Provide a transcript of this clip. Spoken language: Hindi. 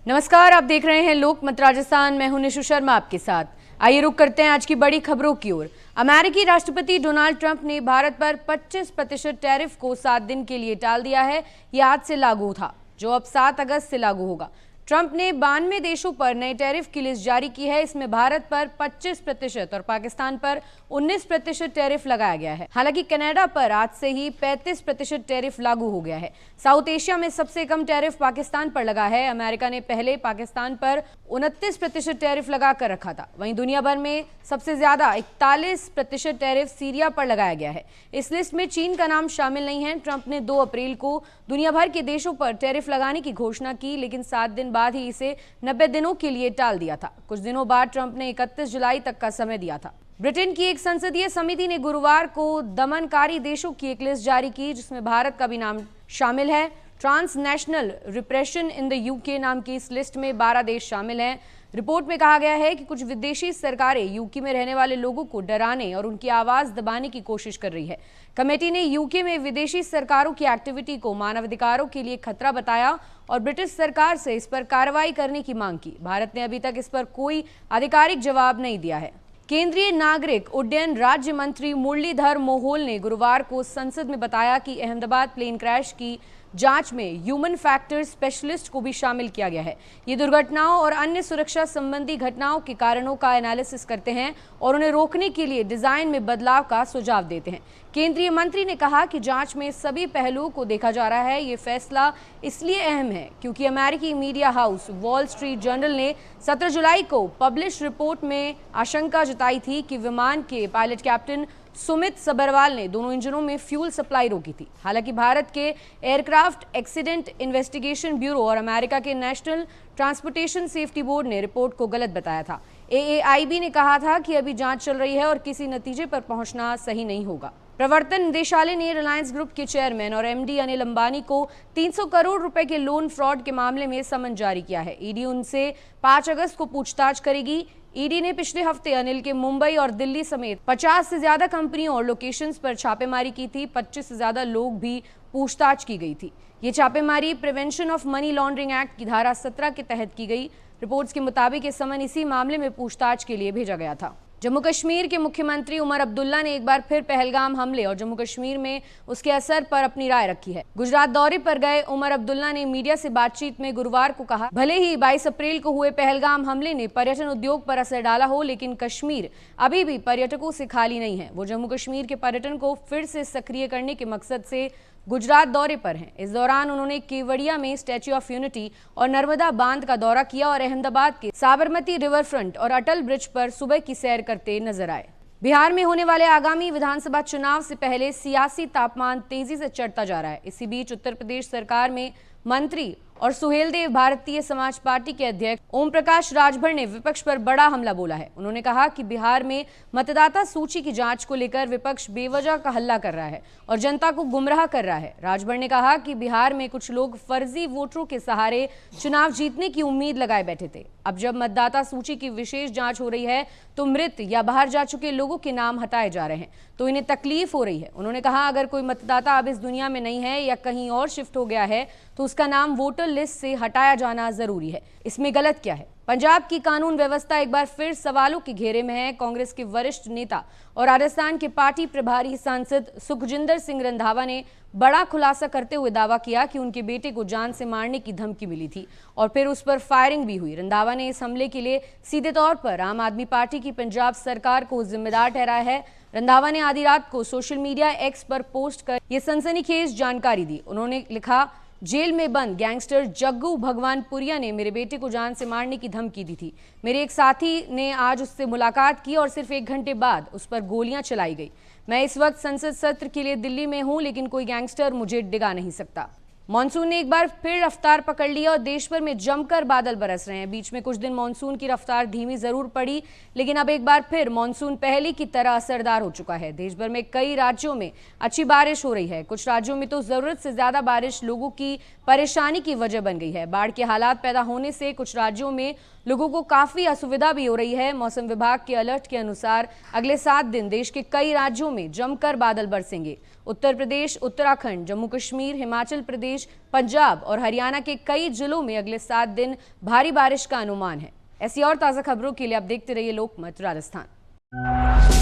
नमस्कार, आप देख रहे हैं लोकमत राजस्थान। मैं हूं निशु शर्मा आपके साथ। आइए रुक करते हैं आज की बड़ी खबरों की ओर। अमेरिकी राष्ट्रपति डोनाल्ड ट्रंप ने भारत पर 25% टैरिफ को 7 दिन के लिए टाल दिया है। यह आज से लागू था, जो अब 7 अगस्त से लागू होगा। ट्रंप ने 92 देशों पर नए टैरिफ की लिस्ट जारी की है। इसमें भारत पर 25% और पाकिस्तान पर 19% टैरिफ लगाया गया है। हालांकि कनाडा पर आज से ही 35% टैरिफ लागू हो गया है। साउथ एशिया में सबसे कम टैरिफ पाकिस्तान पर लगा है। अमेरिका ने पहले पाकिस्तान पर 29% टैरिफ लगा कर रखा था। वहीं दुनिया भर में सबसे ज्यादा 41% टैरिफ सीरिया पर लगाया गया है। इस लिस्ट में चीन का नाम शामिल नहीं है। ट्रंप ने 2 अप्रैल को दुनिया भर के देशों पर टैरिफ लगाने की घोषणा की, लेकिन 7 दिन बाद ही इसे 90 दिनों के लिए टाल दिया था। कुछ दिनों बाद ट्रंप ने 31 जुलाई तक का समय दिया था। ब्रिटेन की एक संसदीय समिति ने गुरुवार को दमनकारी देशों की एक लिस्ट जारी की, जिसमें भारत का भी नाम शामिल है। Transnational repression in the UK नाम की इस लिस्ट में 12 देश शामिल हैं। रिपोर्ट में कहा गया है कि कुछ विदेशी सरकारें यूके में रहने वाले लोगों को डराने और उनकी आवाज दबाने की कोशिश कर रही है। कमेटी ने यूके में विदेशी सरकारों की एक्टिविटी को मानवाधिकारों के लिए खतरा बताया और ब्रिटिश सरकार से इस पर कार्रवाई करने की मांग की। भारत ने अभी तक इस पर कोई आधिकारिक जवाब नहीं दिया है। केंद्रीय नागरिक उड्डयन राज्य मंत्री मुरलीधर मोहोल ने गुरुवार को संसद में बताया कि अहमदाबाद प्लेन क्रैश की जांच में ह्यूमन फैक्टर स्पेशलिस्ट को भी शामिल किया गया है। ये दुर्घटनाओं और अन्य सुरक्षा संबंधी घटनाओं के कारणों का एनालिसिस करते हैं और उन्हें रोकने के लिए डिजाइन में बदलाव का सुझाव देते हैं। केंद्रीय मंत्री ने कहा कि जांच में सभी पहलुओं को देखा जा रहा है। ये फैसला इसलिए अहम है क्योंकि अमेरिकी media house wall street journal ने 17 जुलाई को पब्लिश रिपोर्ट में आशंका जताई थी कि विमान के पायलट कैप्टन सुमित सबरवाल ने दोनों इंजनों में फ्यूल सप्लाई रोकी थी। हालांकि भारत के एयरक्राफ्ट एक्सीडेंट इन्वेस्टिगेशन ब्यूरो और अमेरिका के नेशनल ट्रांसपोर्टेशन सेफ्टी बोर्ड ने रिपोर्ट को गलत बताया था। AAIB ने कहा था कि अभी जांच चल रही है और किसी नतीजे पर पहुंचना सही नहीं होगा। प्रवर्तन निदेशालय ने रिलायंस ग्रुप के चेयरमैन और MD अनिल अंबानी को 300 करोड़ रुपए के लोन फ्रॉड के मामले में समन जारी किया है। ईडी उनसे 5 अगस्त को पूछताछ करेगी। ईडी ने पिछले हफ्ते अनिल के मुंबई और दिल्ली समेत 50 से ज्यादा कंपनियों और लोकेशंस पर छापेमारी की थी। 25 से ज्यादा लोग भी पूछताछ की गई थी। ये छापेमारी prevention of money laundering act की धारा 17 के तहत की गई। रिपोर्ट्स के मुताबिक ये समन इसी मामले में पूछताछ के लिए भेजा गया था। जम्मू कश्मीर के मुख्यमंत्री उमर अब्दुल्ला ने एक बार फिर पहलगाम हमले और जम्मू कश्मीर में उसके असर पर अपनी राय रखी है। गुजरात दौरे पर गए उमर अब्दुल्ला ने मीडिया से बातचीत में गुरुवार को कहा, भले ही 22 अप्रैल को हुए पहलगाम हमले ने पर्यटन उद्योग पर असर डाला हो, लेकिन कश्मीर अभी भी पर्यटकों से खाली नहीं है। वो जम्मू कश्मीर के पर्यटन को फिर से सक्रिय करने के मकसद से गुजरात दौरे पर हैं। इस दौरान उन्होंने केवड़िया में स्टैच्यू ऑफ यूनिटी और नर्मदा बांध का दौरा किया और अहमदाबाद के साबरमती रिवर फ्रंट और अटल ब्रिज पर सुबह की सैर करते नजर आए। बिहार में होने वाले आगामी विधानसभा चुनाव से पहले सियासी तापमान तेजी से चढ़ता जा रहा है। इसी बीच उत्तर प्रदेश सरकार में मंत्री और सुहेलदेव भारतीय समाज पार्टी के अध्यक्ष ओम प्रकाश राजभर ने विपक्ष पर बड़ा हमला बोला है। उन्होंने कहा कि बिहार में मतदाता सूची की जांच को लेकर विपक्ष बेवजह का हल्ला कर रहा है और जनता को गुमराह कर रहा है। राजभर ने कहा कि बिहार में कुछ लोग फर्जी वोटरों के सहारे चुनाव जीतने की उम्मीद लगाए बैठे थे। अब जब मतदाता सूची की विशेष जांच हो रही है तो मृत या बाहर जा चुके लोगों के नाम हटाए जा रहे हैं, तो इन्हें तकलीफ हो रही है। उन्होंने कहा, अगर कोई मतदाता अब इस दुनिया में नहीं है या कहीं और शिफ्ट हो गया है तो उसका नाम वोटर लिस्ट से हटाया जाना जरूरी है। इसमें गलत क्या है? पंजाब की कानून व्यवस्था एक बार फिर सवालों के घेरे में है। कांग्रेस के वरिष्ठ नेता और राजस्थान के पार्टी प्रभारी सांसद सुखजिंदर सिंह रंधावा ने बड़ा खुलासा करते हुए दावा किया कि उनके बेटे को जान से मारने की धमकी मिली थी और फिर उस पर फायरिंग भी हुई। रंधावा ने इस हमले के लिए सीधे तौर पर आम आदमी पार्टी की पंजाब सरकार को जिम्मेदार ठहराया है। रंधावा ने आधी रात को सोशल मीडिया एक्स पर पोस्ट कर ये सनसनीखेज जानकारी दी। उन्होंने लिखा, जेल में बंद गैंगस्टर जग्गू भगवानपुरिया ने मेरे बेटे को जान से मारने की धमकी दी थी। मेरे एक साथी ने आज उससे मुलाकात की और सिर्फ 1 घंटे बाद उस पर गोलियां चलाई गई। मैं इस वक्त संसद सत्र के लिए दिल्ली में हूं, लेकिन कोई गैंगस्टर मुझे डिगा नहीं सकता। मॉनसून ने एक बार फिर रफ्तार पकड़ लिया और देश भर में जमकर बादल बरस रहे हैं। बीच में कुछ दिन मॉनसून की रफ्तार धीमी जरूर पड़ी, लेकिन अब एक बार फिर मॉनसून पहले की तरह असरदार हो चुका है। देश भर में कई राज्यों में अच्छी बारिश हो रही है। कुछ राज्यों में तो जरूरत से ज्यादा बारिश लोगों की परेशानी की वजह बन गई है। बाढ़ के हालात पैदा होने से कुछ राज्यों में लोगों को काफी असुविधा भी हो रही है। मौसम विभाग के अलर्ट के अनुसार अगले 7 दिन देश के कई राज्यों में जमकर बादल बरसेंगे। उत्तर प्रदेश, उत्तराखंड, जम्मू कश्मीर, हिमाचल प्रदेश, पंजाब और हरियाणा के कई जिलों में अगले 7 दिन भारी बारिश का अनुमान है। ऐसी और ताज़ा खबरों के लिए आप देखते रहिए लोकमत राजस्थान।